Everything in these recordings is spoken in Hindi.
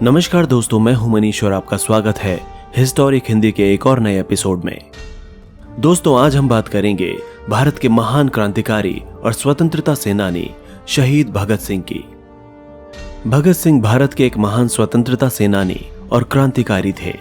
नमस्कार दोस्तों, मैं हूं मनीष और आपका स्वागत है हिस्टोरिक हिंदी के एक और नए एपिसोड में। दोस्तों, आज हम बात करेंगे भारत के महान क्रांतिकारी और स्वतंत्रता सेनानी शहीद भगत सिंह की। भगत सिंह भारत के एक महान स्वतंत्रता सेनानी और क्रांतिकारी थे।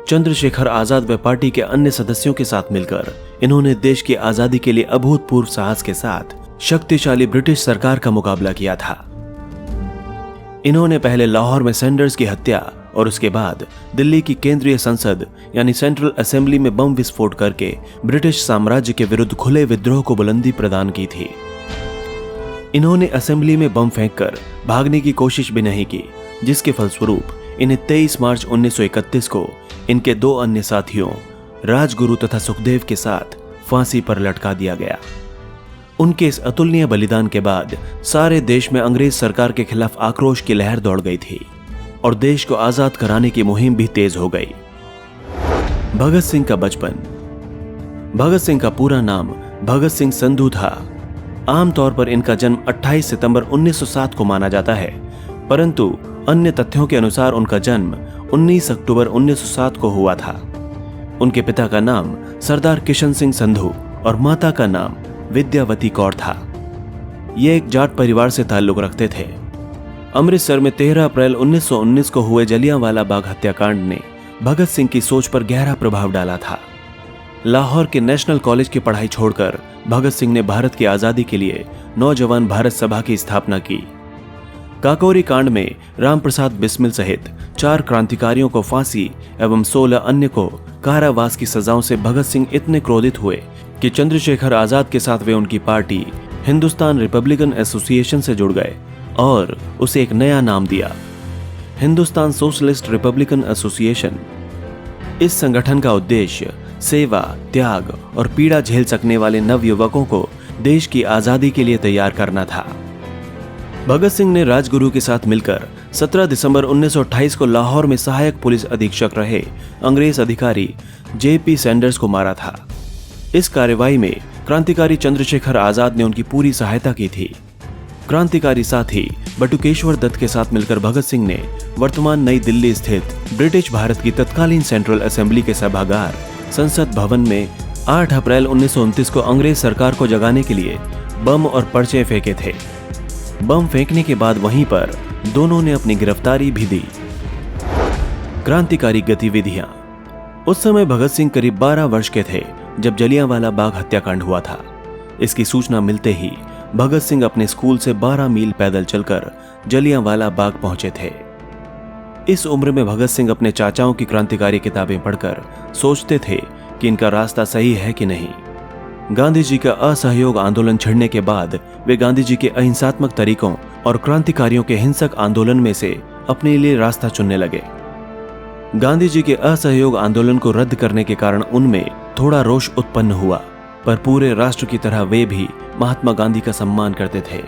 चंद्रशेखर आजाद व पार्टी के अन्य सदस्यों के साथ मिलकर इन्होंने देश की आजादी के लिए अभूतपूर्व साहस के साथ शक्तिशाली ब्रिटिश सरकार का मुकाबला किया था। इन्होंने पहले लाहौर में सैंडर्स की हत्या और उसके बाद दिल्ली की केंद्रीय संसद यानी सेंट्रल असेंबली में बम विस्फोट करके ब्रिटिश साम्राज्य के विरुद्ध खुले विद्रोह को बुलंदी प्रदान की थी। इन्होंने असेंबली में बम फेंककर भागने की कोशिश भी नहीं की, जिसके फलस्वरूप इन्हें 23 मार्च 1931 को इनके दो अन्य साथियों राजगुरु तथा सुखदेव के साथ फांसी पर लटका दिया गया। उनके इस अतुलनीय बलिदान के बाद सारे देश में अंग्रेज सरकार के खिलाफ आक्रोश की लहर दौड़ गई थी और देश को आजाद कराने की मुहिम भी तेज हो गई। भगत सिंह का बचपन। भगत सिंह का पूरा नाम भगत सिंह संधू था। आमतौर पर इनका जन्म 28 सितंबर 1907 को माना जाता है, परंतु अन्य तथ्यों के अनुसार उनका जन्म 19 अक्टूबर 1907 को हुआ था। उनके पिता का नाम सरदार किशन सिंह संधू और माता का नाम विद्यावती कौर था। ये एक जाट परिवार से ताल्लुक रखते थे। अमृतसर में 13 अप्रैल 1919 को हुए जलियांवाला बाग हत्याकांड ने भगत सिंह की सोच पर गहरा प्रभाव डाला था। लाहौर के नेशनल कॉलेज की पढ़ाई छोड़कर भगत सिंह ने भारत की आजादी के लिए नौजवान भारत सभा की स्थापना की। काकोरी कांड में रामप्रसाद बिस्मिल सहित 4 क्रांतिकारियों को फांसी एवं 16 अन्य को कारावास की सजाओं से भगत सिंह इतने क्रोधित हुए कि चंद्रशेखर आजाद के साथ वे उनकी पार्टी हिंदुस्तान रिपब्लिकन एसोसिएशन से जुड़ गए और उसे एक नया नाम दिया, हिंदुस्तान सोशलिस्ट रिपब्लिकन एसोसिएशन। इस संगठन का उद्देश्य सेवा, त्याग और पीड़ा झेल सकने वाले नवयुवकों को देश की आजादी के लिए तैयार करना था। भगत सिंह ने राजगुरु के साथ मिलकर 17 दिसंबर 1928 को लाहौर में सहायक पुलिस अधीक्षक रहे अंग्रेज अधिकारी जेपी सैंडर्स को मारा था। इस कार्रवाई में क्रांतिकारी चंद्रशेखर आजाद ने उनकी पूरी सहायता की थी। क्रांतिकारी साथी बटुकेश्वर दत्त के साथ मिलकर भगत सिंह ने वर्तमान नई दिल्ली स्थित ब्रिटिश भारत की तत्कालीन सेंट्रल असेंबली के सभागार संसद भवन में 8 अप्रैल 1929 को अंग्रेज सरकार को जगाने के लिए बम और पर्चे फेंके थे। बम फेंकने के बाद वहीं पर दोनों ने अपनी गिरफ्तारी भी दी। क्रांतिकारी गतिविधियां। उस समय भगत सिंह करीब 12 वर्ष के थे जब जलियांवाला बाग हत्याकांड हुआ था। इसकी सूचना मिलते ही भगत सिंह अपने स्कूल से 12 मील पैदल चलकर जलियांवाला बाग पहुंचे थे। इस उम्र में भगत सिंह अपने चाचाओं की क्रांतिकारी किताबें पढ़कर सोचते थे कि इनका रास्ता सही है कि नहीं। गांधी जी का असहयोग आंदोलन छिड़ने के बाद वे गांधी जी के अहिंसात्मक तरीकों और क्रांतिकारियों के हिंसक आंदोलन में से अपने लिए रास्ता चुनने लगे। गांधी जी के असहयोग आंदोलन को रद्द करने के कारण उनमें थोड़ा रोष उत्पन्न हुआ, पर पूरे राष्ट्र की तरह वे भी महात्मा गांधी का सम्मान करते थे।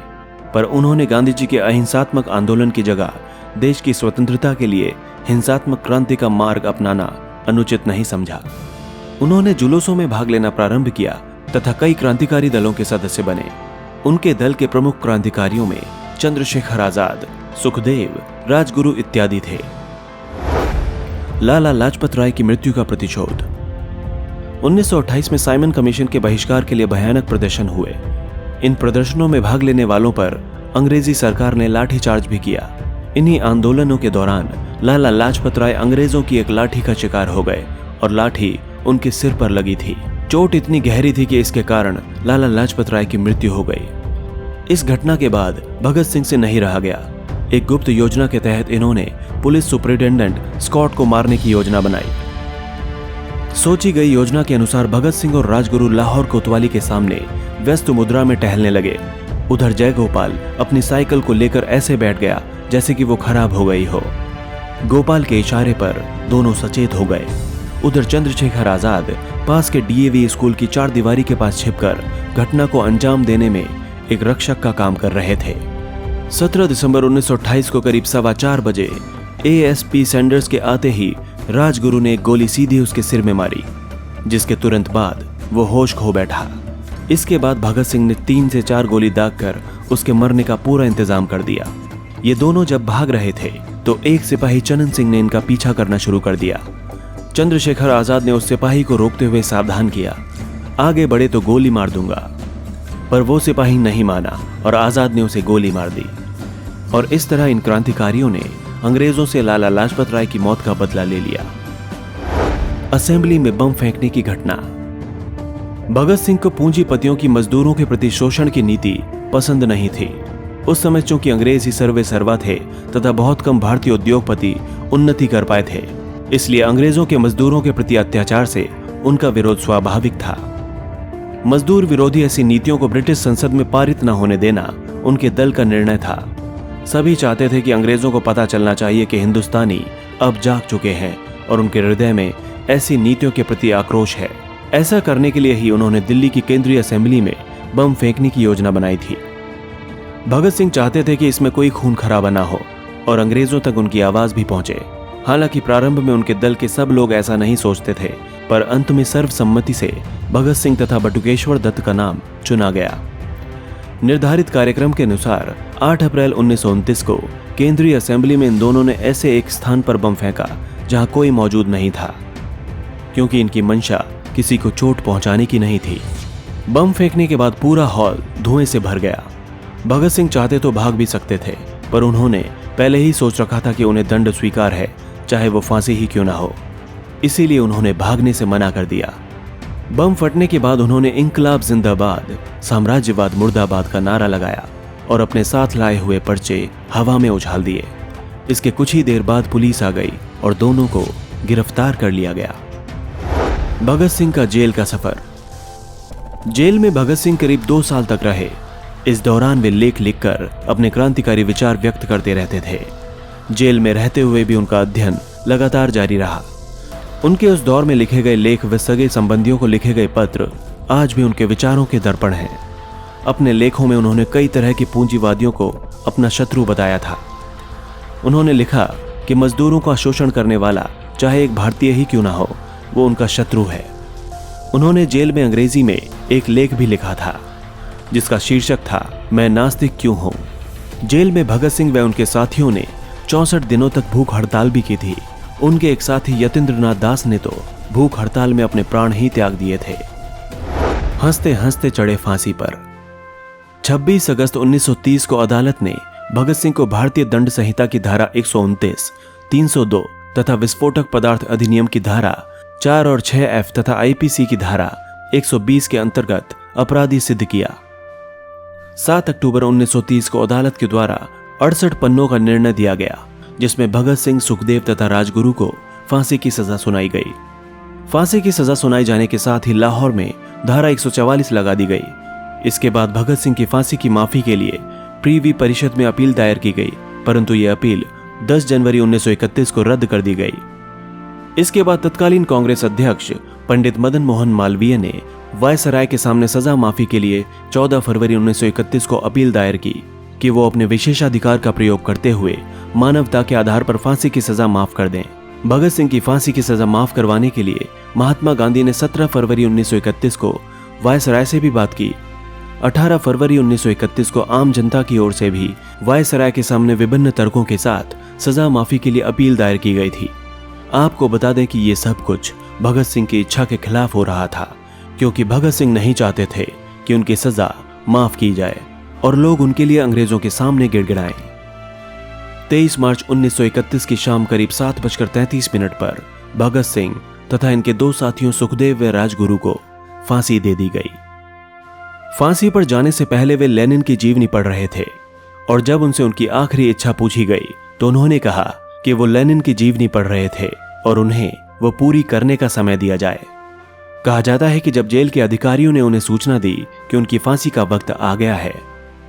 पर उन्होंने गांधी जी के अहिंसात्मक आंदोलन की जगह देश की स्वतंत्रता के लिए हिंसात्मक क्रांति का मार्ग अपनाना अनुचित नहीं समझा। उन्होंने जुलूसों में भाग लेना प्रारंभ किया तथा कई क्रांतिकारी दलों के सदस्य बने। उनके दल के प्रमुख क्रांतिकारियों में चंद्रशेखर आजाद, सुखदेव, राजगुरु इत्यादि थे। लाला लाजपत राय की मृत्यु का प्रतिशोध। 1928 में साइमन कमीशन के बहिष्कार के लिए भयानक प्रदर्शन हुए। इन प्रदर्शनों में भाग लेने वालों पर अंग्रेजी सरकार ने लाठीचार्ज भी किया। इन्हीं आंदोलनों के दौरान लाला लाजपत राय अंग्रेजों की एक लाठी का शिकार हो गए और लाठी उनके सिर पर लगी थी। चोट इतनी गहरी थी कि इसके कारण लाला लाजपत राय की मृत्यु हो गई। इस घटना के बाद भगत सिंह से नहीं रहा गया। एक गुप्त योजना के तहत इन्होंने पुलिस सुपरिटेंडेंट स्कॉट को मारने की योजना बनाई। सोची गई योजना के अनुसार भगत सिंह और राजगुरु लाहौर कोतवाली के सामने व्यस्त मुद्रा में टहलने लगे। उधर जयगोपाल अपनी साइकिल को लेकर ऐसे बैठ गया जैसे कि वो खराब हो गई हो। गोपाल के इशारे पर दोनों सचेत हो गए। उधर चंद्रशेखर आजाद पास के डीएवी स्कूल की 4 दीवारी के पास छिपकर घटना को अंजाम देने में एक रक्षक का काम कर रहे थे। 17 दिसंबर 1928 को करीब 4:15 बजे एएसपी सैंडर्स के आते ही राजगुरु ने एक गोली सीधी उसके सिर में मारी, जिसके तुरंत बाद वो होश खो बैठा। इसके बाद भगत सिंह ने 3 से 4 गोली दागकर उसके मरने का पूरा इंतजाम कर दिया। ये दोनों जब भाग रहे थे तो एक सिपाही चनन सिंह ने इनका पीछा करना शुरू कर दिया। चंद्रशेखर आजाद ने उस सिपाही को रोकते हुए सावधान किया, आगे बढ़े तो गोली मार दूंगा। पर वो सिपाही नहीं माना और आजाद ने उसे गोली मार दी। और इस तरह इन क्रांतिकारियों ने अंग्रेजों से लाला लाजपत राय की मौत का बदला ले लिया। असेंबली में बम फेंकने की घटना। भगत सिंह को पूंजीपतियों की मजदूरों के प्रति शोषण की नीति पसंद नहीं थी। उस समय चूंकि अंग्रेज ही सर्वे सर्वा थे तथा बहुत कम भारतीय उद्योगपति उन्नति कर पाए थे, इसलिए अंग्रेजों के मजदूरों के प्रति अत्याचार से उनका विरोध स्वाभाविक था। मजदूर विरोधी ऐसी नीतियों को ब्रिटिश संसद में पारित न होने देना उनके दल का निर्णय था। सभी चाहते थे कि अंग्रेजों को पता चलना चाहिए कि हिंदुस्तानी अब जाग चुके हैं और उनके हृदय में ऐसी नीतियों के प्रति आक्रोश है। ऐसा करने के लिए ही उन्होंने दिल्ली की केंद्रीय असेंबली में बम फेंकने की योजना बनाई थी। भगत सिंह चाहते थे कि इसमें कोई खून खराबा ना हो और अंग्रेजों तक उनकी आवाज भी पहुंचे। हालांकि प्रारंभ में उनके दल के सब लोग ऐसा नहीं सोचते थे, पर अंत में सर्वसम्मति से भगत सिंह तथा बटुकेश्वर दत्त का नाम चुना गया। निर्धारित कार्यक्रम के अनुसार 8 अप्रैल 1929 को केंद्रीय असेंबली में इन दोनों ने ऐसे एक स्थान पर बम फेंका जहां कोई मौजूद नहीं था, क्योंकि इनकी मंशा किसी को चोट पहुंचाने की नहीं थी। बम फेंकने के बाद पूरा हॉल धुएं से भर गया। भगत सिंह चाहते तो भाग भी सकते थे, पर उन्होंने पहले ही सोच रखा था कि उन्हें दंड स्वीकार है, चाहे वो फांसी ही क्यों ना हो। इसीलिए उन्होंने भागने से मना कर दिया। बम फटने के बाद उन्होंने इंकलाब जिंदाबाद, साम्राज्यवाद मुर्दाबाद का नारा लगाया और अपने साथ लाए हुए पर्चे हवा में उछाल दिए। इसके कुछ ही देर बाद पुलिस आ गई और दोनों को गिरफ्तार कर लिया गया। भगत सिंह का जेल का सफर। जेल में भगत सिंह करीब 2 साल तक रहे। इस दौरान वे लेख लिखकर अपने क्रांतिकारी विचार व्यक्त करते रहते थे। जेल में रहते हुए भी उनका अध्ययन लगातार जारी रहा। उनके उस दौर में लिखे गए लेख व सगे संबंधियों को लिखे गए पत्र आज भी उनके विचारों के दर्पण हैं। अपने लेखों में उन्होंने कई तरह के पूंजीवादियों को अपना शत्रु बताया था। उन्होंने लिखा कि मजदूरों का शोषण करने वाला चाहे एक भारतीय ही क्यों ना हो, वो उनका शत्रु है। उन्होंने जेल में अंग्रेजी में एक लेख भी लिखा था जिसका शीर्षक था, मैं नास्तिक क्यों हूं। जेल में भगत सिंह व उनके साथियों ने 64 दिनों तक भूख हड़ताल भी की थी। उनके एक साथी यतीन्द्रनाथ दास ने तो भूख हड़ताल में अपने प्राण ही त्याग दिए थे। हंसते हंसते चढ़े फांसी पर। 26 अगस्त 1930 को अदालत ने भगत सिंह को भारतीय दंड संहिता की धारा 129, 302 तथा विस्फोटक पदार्थ अधिनियम की धारा 4 और 6F तथा आईपीसी की धारा 120 के अंतर्गत अपराधी सिद्ध किया। 7 अक्टूबर 1930 को अदालत के द्वारा 68 पन्नों का निर्णय दिया गया, जिसमें भगत सिंह, सुखदेव तथा राजगुरु को फांसी की सजा सुनाई गई। फांसी की सजा सुनाई जाने के साथ ही लाहौर में धारा 144 लगा दी गई। इसके बाद भगत सिंह की फांसी की माफी के लिए प्रीवी परिषद में अपील दायर की गई, परंतु यह अपील 10 जनवरी 1931 को रद्द कर दी गई। इसके बाद तत्कालीन कांग्रेस अध्यक्ष पंडित मदन मोहन मालवीय ने वायसराय के सामने सजा माफी के लिए 14 फरवरी 1931 को अपील दायर की कि वो अपने विशेषाधिकार का प्रयोग करते हुए मानवता के आधार पर फांसी की सजा माफ कर दें। भगत सिंह की फांसी की सजा माफ करवाने के लिए महात्मा गांधी ने 17 फरवरी 1931 को वायसराय से भी बात की। 18 फरवरी 1931 को आम जनता की ओर से भी वायसराय के सामने विभिन्न तर्कों के साथ सजा माफी के लिए अपील दायर की गई थी। आपको बता दें कि ये सब कुछ भगत सिंह की इच्छा के खिलाफ हो रहा था, क्योंकि भगत सिंह नहीं चाहते थे कि उनकी सजा माफ की जाए और लोग उनके लिए अंग्रेजों के सामने गिड़गिड़ाएं। 23 मार्च 1931 की शाम करीब 7:33 पर भगत सिंह तथा इनके 2 साथियों सुखदेव व राजगुरु को फांसी दे दी गई। फांसी पर जाने से पहले वे लेनिन की जीवनी पढ़ रहे थे और जब उनसे उनकी आखिरी इच्छा पूछी गई तो उन्होंने कहा कि वो लेनिन की जीवनी पढ़ रहे थे और उन्हें वो पूरी करने का समय दिया जाए। कहा जाता है कि जब जेल के अधिकारियों ने उन्हें सूचना दी कि उनकी फांसी का वक्त आ गया है,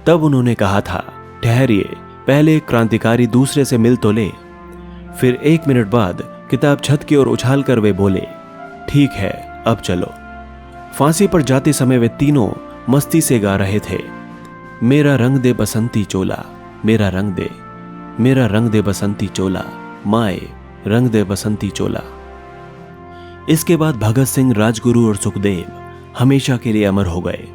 तब उन्होंने कहा था, ठहरिए, पहले एक क्रांतिकारी दूसरे से मिल तो ले। फिर 1 मिनट बाद किताब छत की ओर उछाल कर वे बोले, ठीक है, अब चलो। फांसी पर जाते समय वे तीनों मस्ती से गा रहे थे, मेरा रंग दे बसंती चोला, मेरा रंग दे, मेरा रंग दे बसंती चोला, माए रंग दे बसंती चोला। इसके बाद भगत सिंह, राजगुरु और सुखदेव हमेशा के लिए अमर हो गए।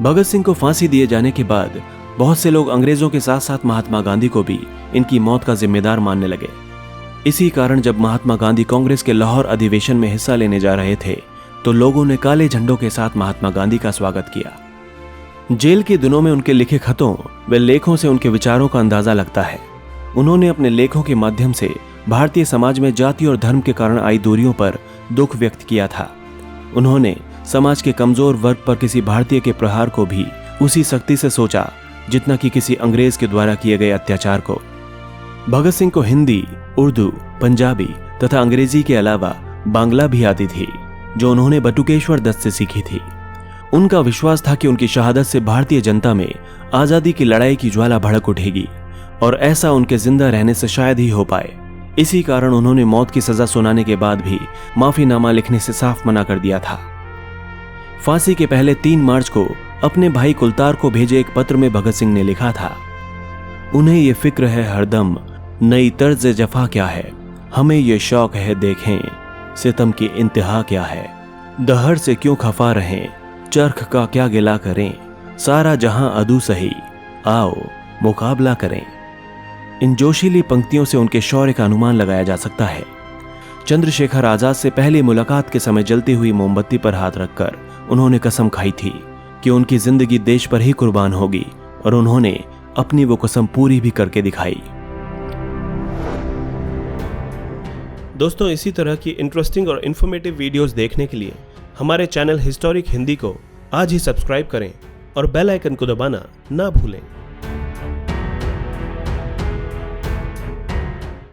भगत सिंह को फांसी दिए जाने के बाद बहुत से लोग अंग्रेजों के साथ साथ महात्मा गांधी को भी इनकी मौत का जिम्मेदार मानने लगे। इसी कारण जब महात्मा गांधी कांग्रेस के लाहौर अधिवेशन में हिस्सा लेने जा रहे थे तो लोगों ने काले झंडों के साथ महात्मा गांधी का स्वागत किया। जेल के दिनों में उनके लिखे खतों व लेखों से उनके विचारों का अंदाजा लगता है। उन्होंने अपने लेखों के माध्यम से भारतीय समाज में जाति और धर्म के कारण आई दूरियों पर दुख व्यक्त किया था। उन्होंने समाज के कमजोर वर्ग पर किसी भारतीय के प्रहार को भी उसी सख्ती से सोचा जितना कि किसी अंग्रेज के द्वारा किए गए अत्याचार को। भगत सिंह को हिंदी, उर्दू, पंजाबी तथा अंग्रेजी के अलावा बांग्ला भी आती थी, जो उन्होंने बटुकेश्वर दत्त से सीखी थी। उनका विश्वास था कि उनकी शहादत से भारतीय जनता में आजादी की लड़ाई की ज्वाला भड़क उठेगी और ऐसा उनके जिंदा रहने से शायद ही हो पाए। इसी कारण उन्होंने मौत की सजा सुनाने के बाद भी माफीनामा लिखने से साफ मना कर दिया था। फांसी के पहले 3 मार्च को अपने भाई कुलतार को भेजे एक पत्र में भगत सिंह ने लिखा था, उन्हें ये फिक्र है हरदम नई तर्ज जफा क्या है, हमें ये शौक है देखें सितम की इंतहा क्या है, दहर से क्यों खफा रहें, चरख का क्या गिला करें, सारा जहां अदू सही, आओ मुकाबला करें। इन जोशीली पंक्तियों से उनके शौर्य का अनुमान लगाया जा सकता है। चंद्रशेखर आजाद से पहली मुलाकात के समय जलती हुई मोमबत्ती पर हाथ रखकर उन्होंने कसम खाई थी कि उनकी जिंदगी देश पर ही कुर्बान होगी और उन्होंने अपनी वो कसम पूरी भी करके दिखाई। दोस्तों, इसी तरह की इंटरेस्टिंग और इन्फॉर्मेटिव वीडियोस देखने के लिए हमारे चैनल हिस्टोरिक हिंदी को आज ही सब्सक्राइब करें और बेल आइकन को दबाना ना भूलें।